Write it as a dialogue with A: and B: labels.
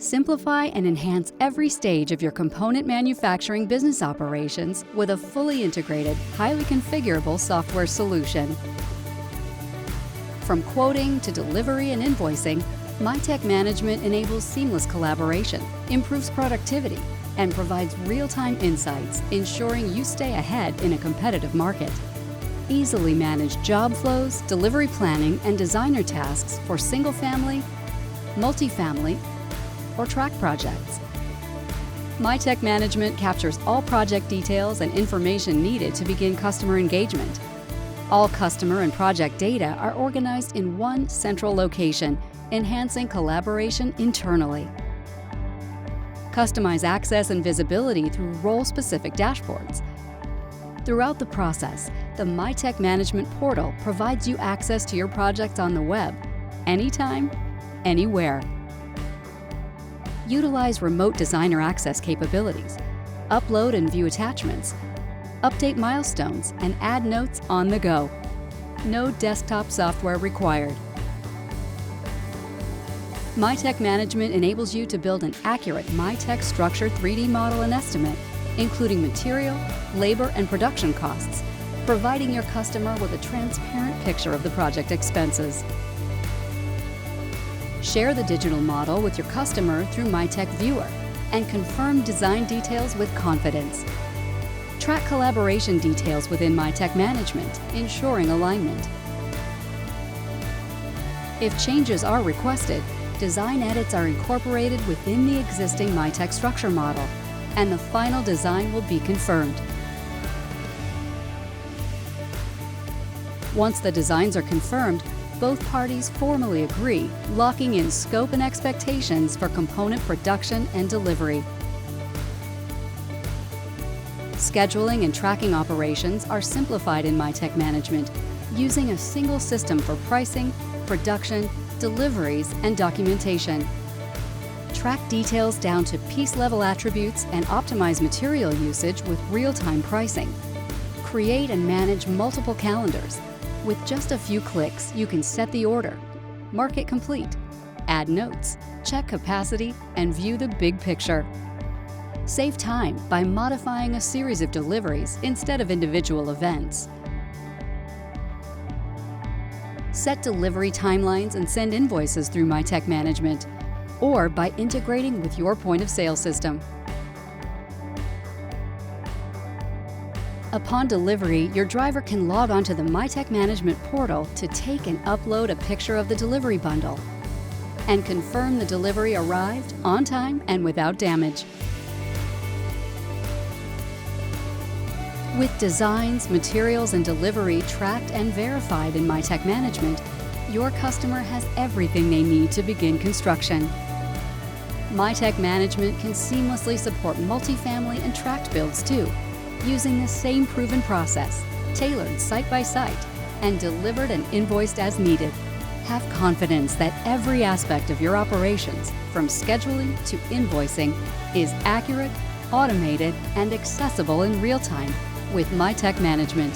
A: Simplify and enhance every stage of your component manufacturing business operations with a fully integrated, highly configurable software solution. From quoting to delivery and invoicing, MiTek Management enables seamless collaboration, improves productivity, and provides real-time insights, ensuring you stay ahead in a competitive market. Easily manage job flows, delivery planning, and designer tasks for single-family, multifamily, or track projects. MiTek Management captures all project details and information needed to begin customer engagement. All customer and project data are organized in one central location, enhancing collaboration internally. Customize access and visibility through role-specific dashboards. Throughout the process, the MiTek Management portal provides you access to your projects on the web, anytime, anywhere. Utilize remote designer access capabilities, upload and view attachments, update milestones, and add notes on the go. No desktop software required. MiTek Management enables you to build an accurate MiTek structure 3D model and estimate, including material, labor, and production costs, providing your customer with a transparent picture of the project expenses. Share the digital model with your customer through MiTek Viewer and confirm design details with confidence. Track collaboration details within MiTek Management, ensuring alignment. If changes are requested, design edits are incorporated within the existing MiTek structure model, and the final design will be confirmed. Once the designs are confirmed, both parties formally agree, locking in scope and expectations for component production and delivery. Scheduling and tracking operations are simplified in MiTek Management, using a single system for pricing, production, deliveries, and documentation. Track details down to piece-level attributes and optimize material usage with real-time pricing. Create and manage multiple calendars. With just a few clicks, you can set the order, mark it complete, add notes, check capacity, and view the big picture. Save time by modifying a series of deliveries instead of individual events. Set delivery timelines and send invoices through MiTek Management, or by integrating with your point-of-sale system. Upon delivery, your driver can log onto the MiTek Management portal to take and upload a picture of the delivery bundle and confirm the delivery arrived on time and without damage. With designs, materials, and delivery tracked and verified in MiTek Management, your customer has everything they need to begin construction. MiTek Management can seamlessly support multifamily and tract builds too, using the same proven process, tailored site by site, and delivered and invoiced as needed. Have confidence that every aspect of your operations, from scheduling to invoicing, is accurate, automated, and accessible in real time with MiTek Management.